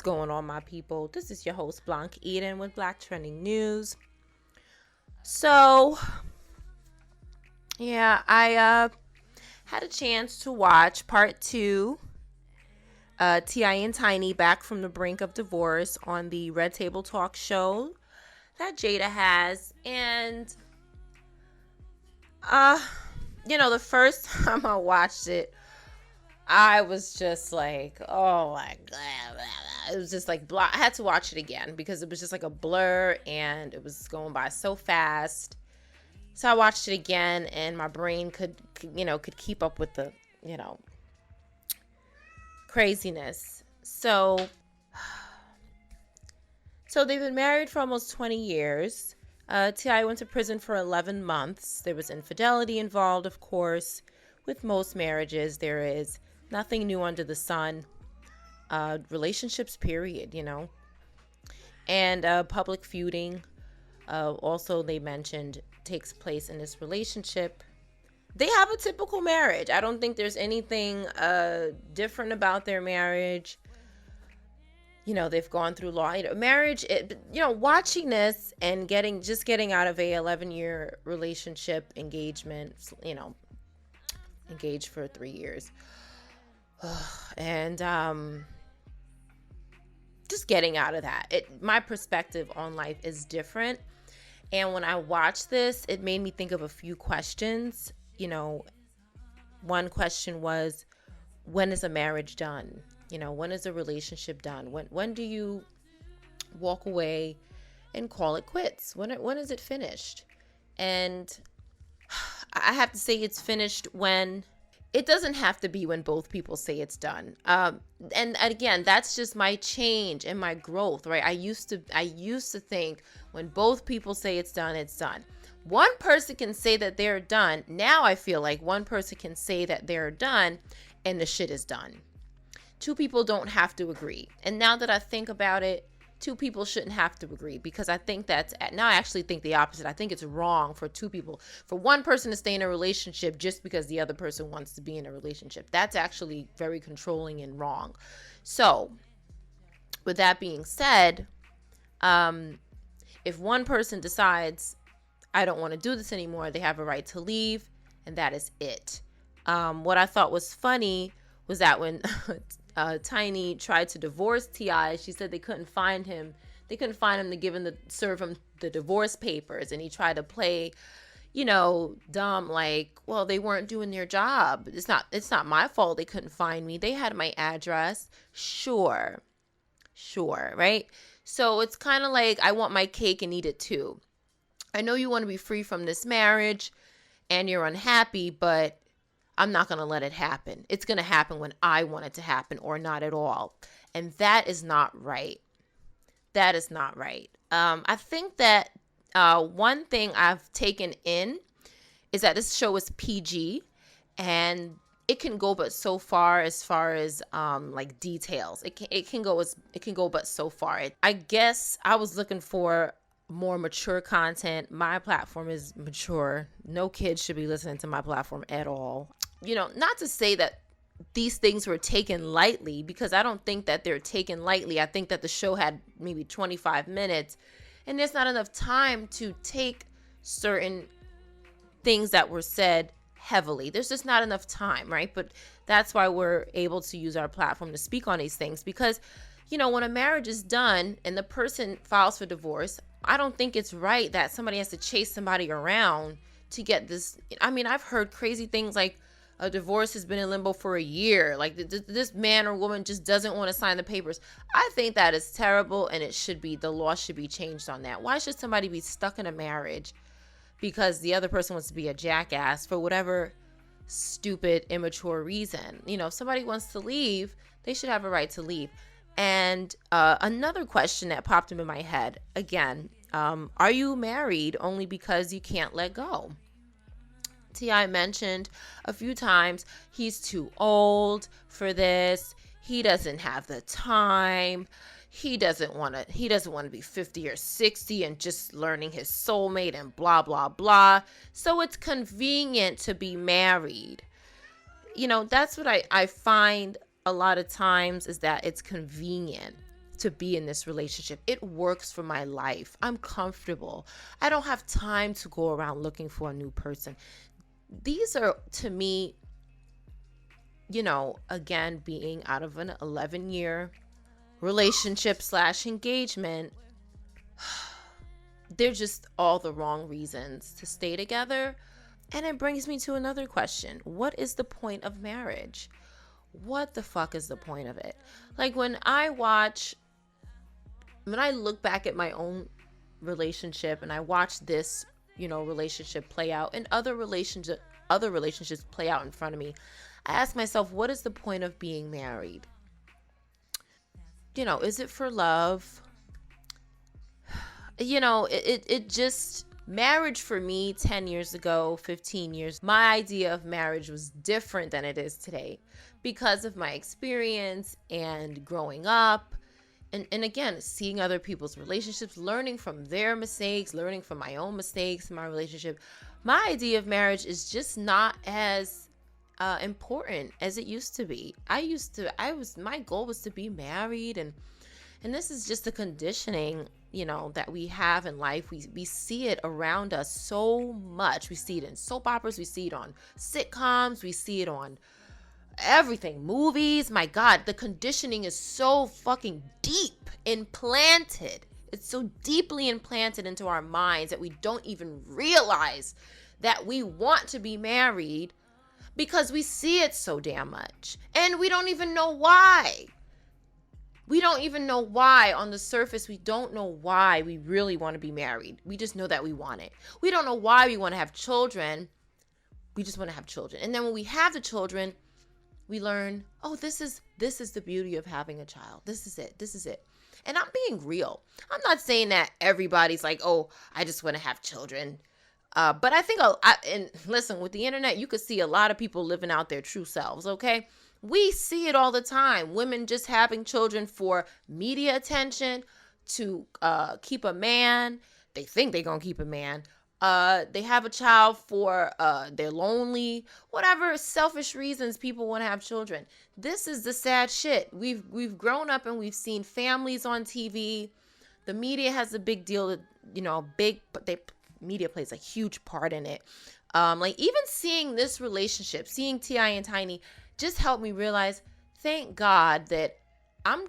is going on, my people? This is your host, Blanche Eden, with Black Trending News. So, yeah, I had a chance to watch part 2, T.I. and Tiny back from the brink of divorce on the Red Table Talk show that Jada has. And, the first time I watched it, I was just like, oh my God. It was just like, I had to watch it again because it was just like a blur and it was going by so fast. So I watched it again and my brain could keep up with the, craziness. So they've been married for almost 20 years. T.I. went to prison for 11 months. There was infidelity involved, of course. With most marriages, there is nothing new under the sun. Relationships, period, And public feuding, also they mentioned, takes place in this relationship. They have a typical marriage. I don't think there's anything different about their marriage. They've gone through law. Marriage, watching this and getting out of a 11-year relationship engagement, engaged for 3 years. And just getting out of that. My perspective on life is different. And when I watched this, it made me think of a few questions. One question was, when is a marriage done? When is a relationship done? When do you walk away and call it quits? When is it finished? And I have to say it's finished when it doesn't have to be when both people say it's done. And again, that's just my change and my growth, right? I used to think when both people say it's done, it's done. One person can say that they're done. Now I feel like one person can say that they're done and the shit is done. Two people don't have to agree. And now that I think about it, two people shouldn't have to agree, because I think now I actually think the opposite. I think it's wrong for for one person to stay in a relationship just because the other person wants to be in a relationship. That's actually very controlling and wrong. So with that being said, if one person decides, I don't want to do this anymore, they have a right to leave, and that is it. What I thought was funny was that when Tiny tried to divorce T.I., she said they couldn't find him. They couldn't find him to serve him the divorce papers. And he tried to play, dumb, like, well, they weren't doing their job. It's not my fault they couldn't find me. They had my address. Sure, right? So it's kind of like, I want my cake and eat it too. I know you want to be free from this marriage and you're unhappy, but I'm not going to let it happen. It's going to happen when I want it to happen, or not at all. And that is not right. That is not right. I think that one thing I've taken in is that this show is PG, and it can go but so far as like details. It can go but so far. I guess I was looking for more mature content. My platform is mature. No kids should be listening to my platform at all. Not to say that these things were taken lightly, because I don't think that they're taken lightly. I think that the show had maybe 25 minutes and there's not enough time to take certain things that were said heavily. There's just not enough time, right? But that's why we're able to use our platform to speak on these things, because when a marriage is done and the person files for divorce, I don't think it's right that somebody has to chase somebody around to get this. I mean, I've heard crazy things like a divorce has been in limbo for a year. Like this man or woman just doesn't want to sign the papers. I think that is terrible, and the law should be changed on that. Why should somebody be stuck in a marriage because the other person wants to be a jackass for whatever stupid, immature reason? If somebody wants to leave, they should have a right to leave. And another question that popped into my head, again, are you married only because you can't let go? T.I. mentioned a few times he's too old for this. He doesn't have the time. He doesn't want to be 50 or 60 and just learning his soulmate and blah, blah, blah. So it's convenient to be married. That's what I find a lot of times, is that it's convenient to be in this relationship. It works for my life. I'm comfortable. I don't have time to go around looking for a new person. These are, to me, again, being out of an 11-year relationship / engagement, they're just all the wrong reasons to stay together. And it brings me to another question. What is the point of marriage? What the fuck is the point of it? Like, when I look back at my own relationship and I watch this, relationship play out and other relationships play out in front of me, I ask myself, what is the point of being married? Is it for love? It just, marriage for me 10 years ago, 15 years, my idea of marriage was different than it is today because of my experience and growing up. And again, seeing other people's relationships, learning from their mistakes, learning from my own mistakes in my relationship. My idea of marriage is just not as important as it used to be. My goal was to be married, and this is just the conditioning, that we have in life. We see it around us so much. We see it in soap operas, we see it on sitcoms, we see it on everything, movies. My God, the conditioning is so fucking deep implanted. It's so deeply implanted into our minds that we don't even realize that we want to be married because we see it so damn much. And we don't even know why. We don't even know why. On the surface, we don't know why we really want to be married. We just know that we want it. We don't know why we want to have children. We just want to have children. And then when we have the children, we learn, oh, this is the beauty of having a child. This is it. And I'm being real. I'm not saying that everybody's like, oh, I just want to have children. But I think, and listen, with the internet, you could see a lot of people living out their true selves, okay? We see it all the time. Women just having children for media attention, to keep a man. They think they're going to keep a man. They have a child for they're lonely, whatever selfish reasons people want to have children. This is the sad shit. We've grown up and we've seen families on TV. The media has a big deal, media plays a huge part in it. Like, even seeing this relationship, seeing T.I. and Tiny, just helped me realize, thank God that I'm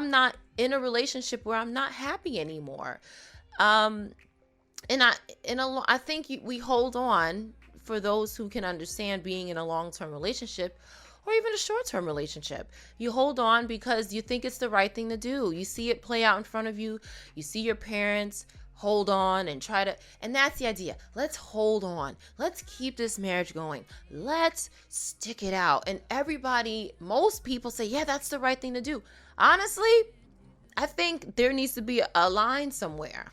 not in a relationship where I'm not happy anymore. And I think we hold on, for those who can understand being in a long-term relationship or even a short-term relationship. You hold on because you think it's the right thing to do. You see it play out in front of you. You see your parents hold on and try to, and that's the idea. Let's hold on. Let's keep this marriage going. Let's stick it out. And most people say, yeah, that's the right thing to do. Honestly, I think there needs to be a line somewhere.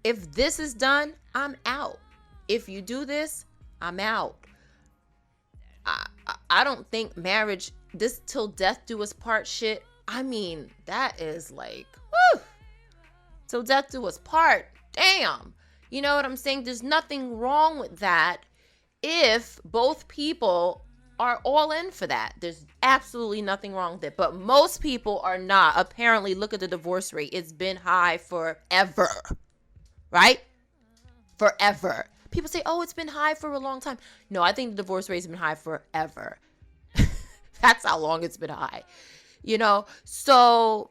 If this is done, I'm out. If you do this, I'm out. I don't think marriage, this till death do us part shit, I mean, that is like, woo, till death do us part. Damn. You know what I'm saying? There's nothing wrong with that if both people are all in for that. There's absolutely nothing wrong with it. But most people are not. Apparently, look at the divorce rate. It's been high forever. Right? Forever. People say, oh, it's been high for a long time. No, I think the divorce rate has been high forever. That's how long it's been high. So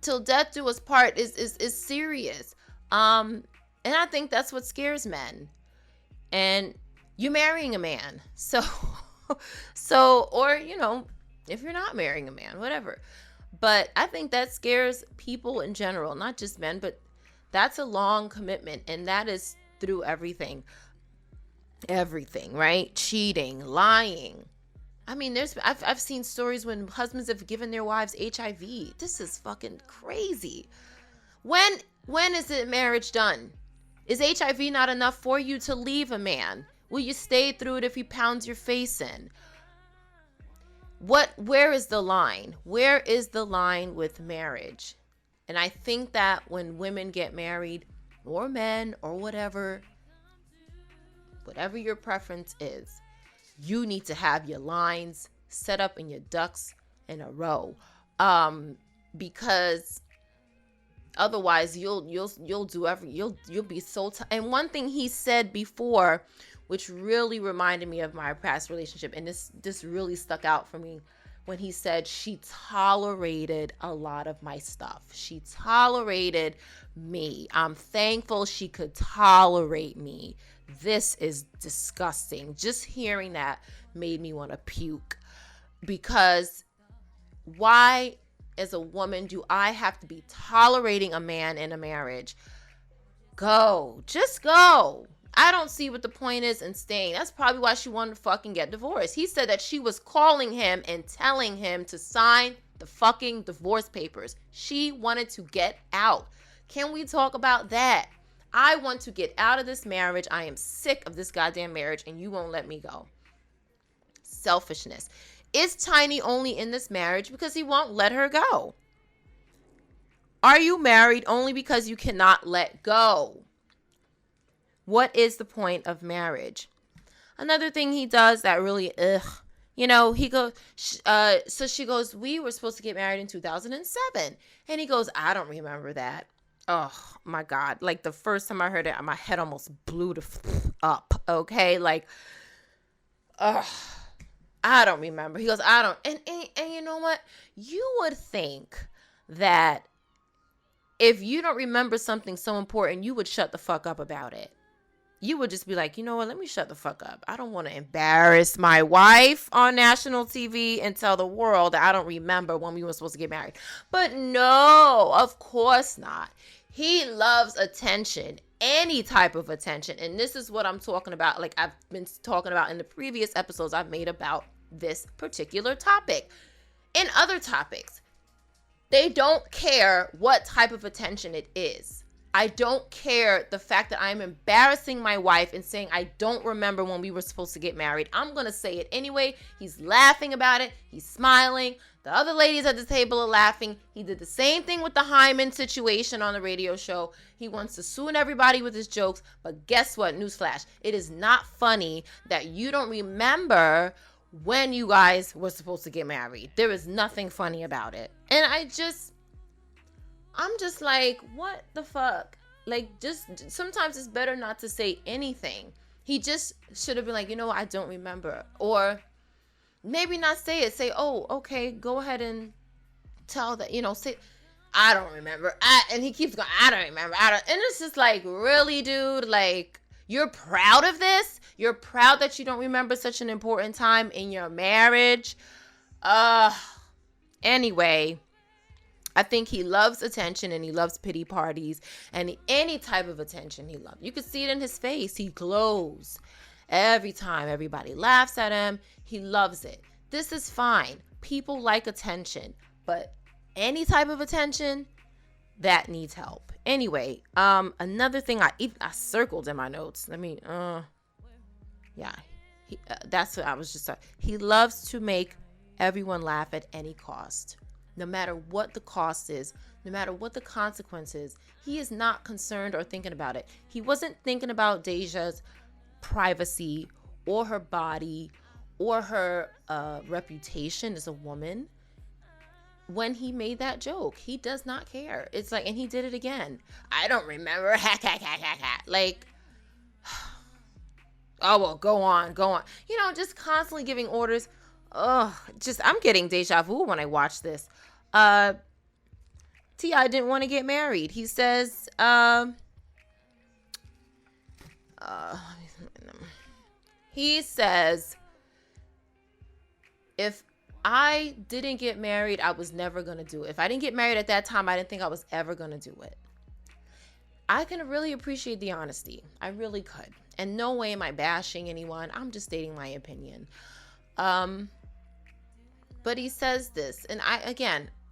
till death do us part is serious. And I think that's what scares men. And you're marrying a man. So, or, if you're not marrying a man, whatever. But I think that scares people in general, not just men, but that's a long commitment, and that is through everything, right? Cheating, lying. I mean, I've seen stories when husbands have given their wives HIV. This is fucking crazy. When is the marriage done? Is HIV not enough for you to leave a man? Will you stay through it if he pounds your face in? Where is the line? Where is the line with marriage? And I think that when women get married, or men, or whatever your preference is, you need to have your lines set up and your ducks in a row. because otherwise you'll do you'll be so and one thing he said before, which really reminded me of my past relationship, and this really stuck out for me, when he said she tolerated a lot of my stuff. She tolerated me. I'm thankful she could tolerate me. This is disgusting. Just hearing that made me want to puke, because why, as a woman, do I have to be tolerating a man in a marriage? Just go. I don't see what the point is in staying. That's probably why she wanted to fucking get divorced. He said that she was calling him and telling him to sign the fucking divorce papers. She wanted to get out. Can we talk about that? I want to get out of this marriage. I am sick of this goddamn marriage, and you won't let me go. Selfishness. Is Tiny only in this marriage because he won't let her go? Are you married only because you cannot let go? What is the point of marriage? Another thing he does that really, he goes, so she goes, we were supposed to get married in 2007. And he goes, I don't remember that. Oh my God. Like, the first time I heard it, my head almost blew up. Okay. Like, I don't remember. He goes, I don't. And you know what? You would think that if you don't remember something so important, you would shut the fuck up about it. You would just be like, you know what? Let me shut the fuck up. I don't want to embarrass my wife on national TV and tell the world that I don't remember when we were supposed to get married. But no, of course not. He loves attention, any type of attention. And this is what I'm talking about. Like I've been talking about in the previous episodes I've made about this particular topic. In other topics, they don't care what type of attention it is. I don't care the fact that I'm embarrassing my wife and saying I don't remember when we were supposed to get married. I'm going to say it anyway. He's laughing about it. He's smiling. The other ladies at the table are laughing. He did the same thing with the Hyman situation on the radio show. He wants to sue everybody with his jokes. But guess what? Newsflash. It is not funny that you don't remember when you guys were supposed to get married. There is nothing funny about it. And I'm just like, what the fuck? Like, just sometimes it's better not to say anything. He just should have been like, you know what? I don't remember. Or maybe not say it. Say, oh, okay, go ahead and tell that, say, I don't remember. And he keeps going, I don't remember. And it's just like, really, dude? Like, you're proud of this? You're proud that you don't remember such an important time in your marriage? Anyway, I think he loves attention and he loves pity parties and any type of attention he loves. You can see it in his face. He glows every time everybody laughs at him. He loves it. This is fine. People like attention, but any type of attention, that needs help. Anyway, another thing I circled in my notes. That's what I was just saying. He loves to make everyone laugh at any cost. No matter what the cost is, no matter what the consequence is, he is not concerned or thinking about it. He wasn't thinking about Deja's privacy or her body or her reputation as a woman when he made that joke. He does not care. It's like, and he did it again. I don't remember. Like, oh, well, go on. Just constantly giving orders. I'm getting deja vu when I watch this. T.I. didn't want to get married. He says, if I didn't get married, I was never going to do it. If I didn't get married at that time, I didn't think I was ever going to do it. I can really appreciate the honesty. I really could. And no way am I bashing anyone. I'm just stating my opinion. But he says this, and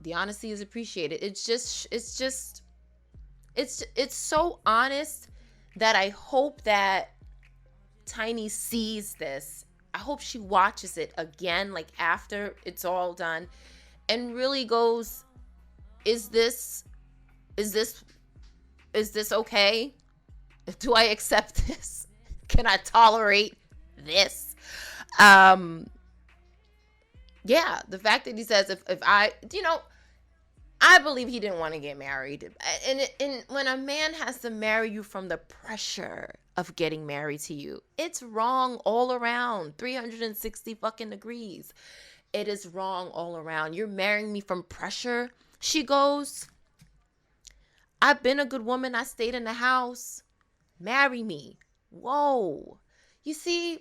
the honesty is appreciated. It's so honest that I hope that Tiny sees this. I hope she watches it again, like after it's all done, and really goes, is this okay? Do I accept this? Can I tolerate this? The fact that he says, if I, I believe he didn't want to get married. And when a man has to marry you from the pressure of getting married to you, it's wrong all around. 360 fucking degrees. It is wrong all around. You're marrying me from pressure. She goes, I've been a good woman. I stayed in the house. Marry me. Whoa. You see,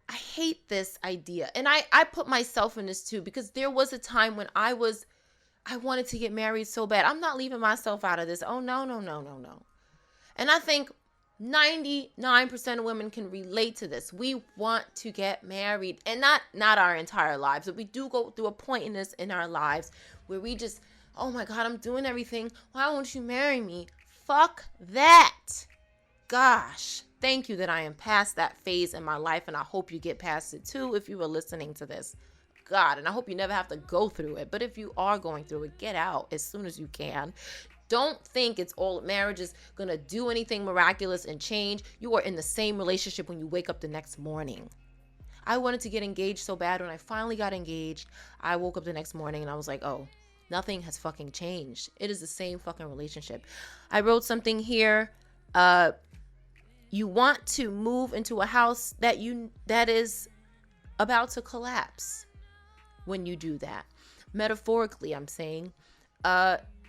I hate this idea. And I put myself in this too, because there was a time when I wanted to get married so bad. I'm not leaving myself out of this. Oh, no. And I think 99% of women can relate to this. We want to get married, and not our entire lives, but we do go through a point in our lives where we just, oh my God, I'm doing everything. Why won't you marry me? Fuck that. Gosh, thank you that I am past that phase in my life, and I hope you get past it too if you were listening to this. God, and I hope you never have to go through it. But if you are going through it, get out as soon as you can. Don't think it's all marriage is going to do anything miraculous and change. You are in the same relationship when you wake up the next morning. I wanted to get engaged so bad. When I finally got engaged, I woke up the next morning and I was like, oh, nothing has fucking changed. It is the same fucking relationship. I wrote something here. You want to move into a house that is about to collapse when you do that. Metaphorically, I'm saying,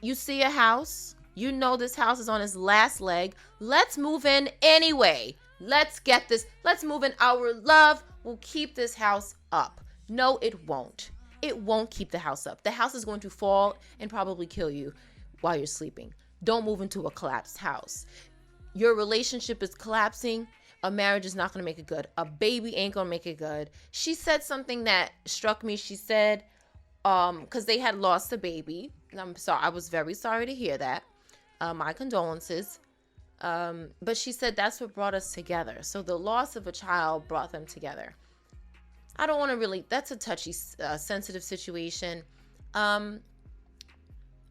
you see a house, you know this house is on its last leg. Let's move in anyway. Let's move in. Our love will keep this house up. No, it won't. It won't keep the house up. The house is going to fall and probably kill you while you're sleeping. Don't move into a collapsed house. Your relationship is collapsing. A marriage is not going to make it good. A baby ain't going to make it good. She said something that struck me. She said, because they had lost a baby. I'm sorry. I was very sorry to hear that. My condolences. But she said that's what brought us together. So the loss of a child brought them together. I don't want to really, that's a touchy, sensitive situation.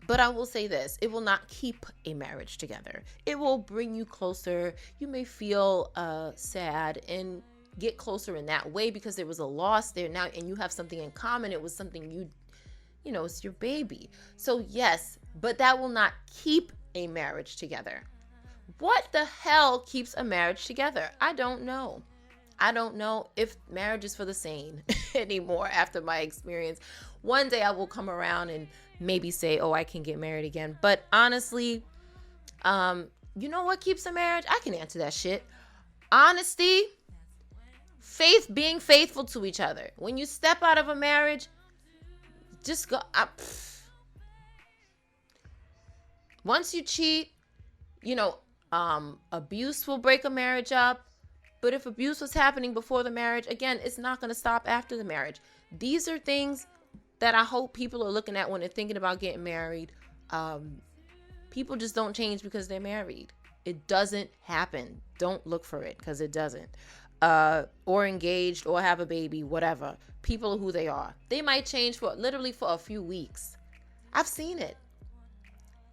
But I will say this, it will not keep a marriage together. It will bring you closer. You may feel sad and get closer in that way because there was a loss there now and you have something in common. It was something you know, it's your baby. So yes, but that will not keep a marriage together. What the hell keeps a marriage together? I don't know. I don't know if marriage is for the sane anymore after my experience. One day I will come around and maybe say, oh, I can get married again. But honestly, you know what keeps a marriage? I can answer that shit. Honesty, faith, being faithful to each other. When you step out of a marriage, just go. Once you cheat, you know, abuse will break a marriage up. But if abuse was happening before the marriage, again, it's not going to stop after the marriage. These are things that I hope people are looking at when they're thinking about getting married. People just don't change because they're married. It doesn't happen. Don't look for it because it doesn't. Or engaged or have a baby, whatever. People are who they are. They might change for a few weeks. I've seen it.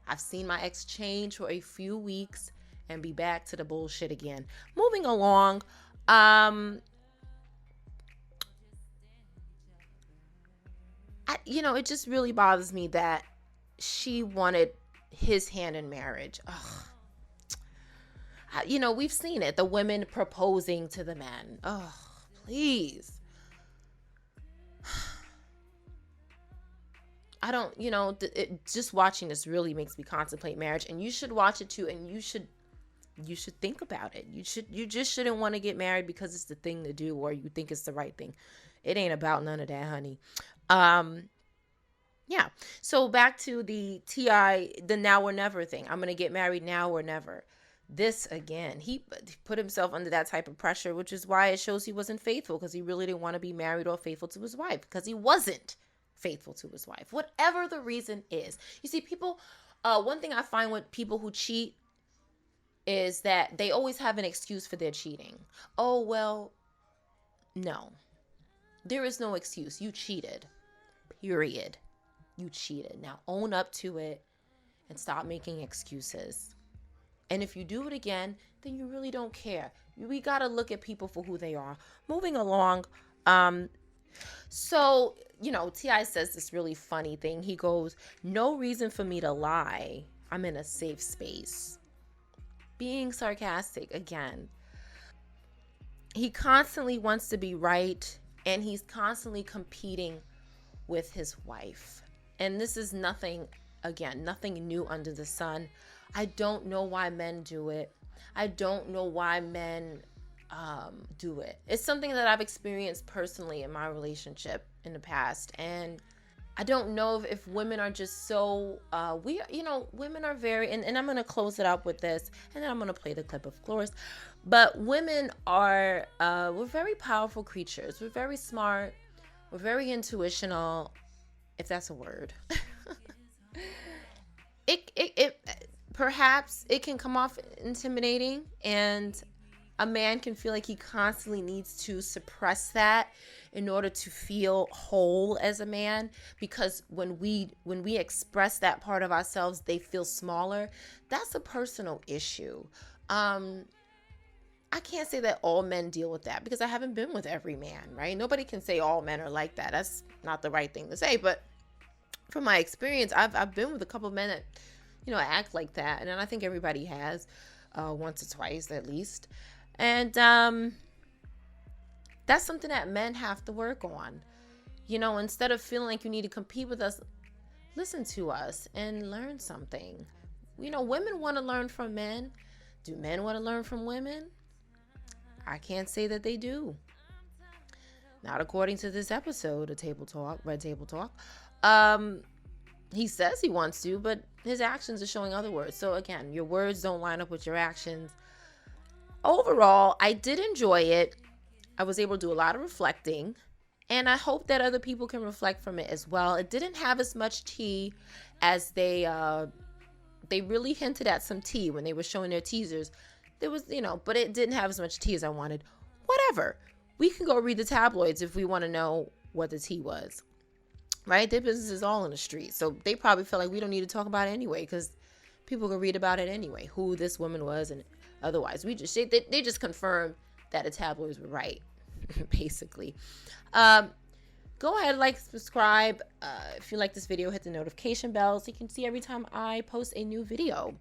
I've seen my ex change for a few weeks and be back to the bullshit again. Moving along, it just really bothers me that she wanted his hand in marriage. Ugh. We've seen it. The women proposing to the men. Oh, please. I don't, just watching this really makes me contemplate marriage, and you should watch it too, and you should think about it. You just shouldn't want to get married because it's the thing to do or you think it's the right thing. It ain't about none of that, honey. Yeah. So back to the T.I., the now or never thing. I'm going to get married now or never. This again, he put himself under that type of pressure, which is why it shows he wasn't faithful, because he really didn't want to be married or faithful to his wife, because he wasn't faithful to his wife, whatever the reason is. You see, people, one thing I find with people who cheat is that they always have an excuse for their cheating. Oh, well, no, there is no excuse. You cheated, period. You cheated. Now own up to it and stop making excuses. And if you do it again, then you really don't care. We got to look at people for who they are. Moving along, So, T.I. says this really funny thing. He goes, "No reason for me to lie. I'm in a safe space." Being sarcastic again. He constantly wants to be right, and he's constantly competing with his wife. And this is nothing, again, nothing new under the sun. I don't know why men do it. I don't know why men do it. It's something that I've experienced personally in my relationship in the past. And I don't know if women are just so, women are very, and I'm going to close it up with this, and then I'm going to play the clip, of course. But women are, we're very powerful creatures. We're very smart. We're very intuitional, if that's a word. it perhaps it can come off intimidating, and a man can feel like he constantly needs to suppress that in order to feel whole as a man, because when we express that part of ourselves, they feel smaller. That's a personal issue. I can't say that all men deal with that, because I haven't been with every man, right? Nobody can say all men are like that. That's not the right thing to say. But from my experience, I've been with a couple of men that, act like that. And I think everybody has once or twice at least. And that's something that men have to work on. Instead of feeling like you need to compete with us, listen to us and learn something. Women want to learn from men. Do men want to learn from women? I can't say that they do. Not according to this episode of Table Talk, Red Table Talk. He says he wants to, but his actions are showing other words. So again, your words don't line up with your actions. Overall, I did enjoy it. I was able to do a lot of reflecting, and I hope that other people can reflect from it as well. It didn't have as much tea as they really hinted at some tea when they were showing their teasers. There was, but it didn't have as much tea as I wanted. Whatever. We can go read the tabloids if we want to know what the tea was, right? Their business is all in the street. So they probably felt like we don't need to talk about it anyway, because people can read about it anyway, who this woman was and otherwise. They just confirmed that the tabloids were right, basically. Go ahead, like, subscribe. If you like this video, hit the notification bell so you can see every time I post a new video.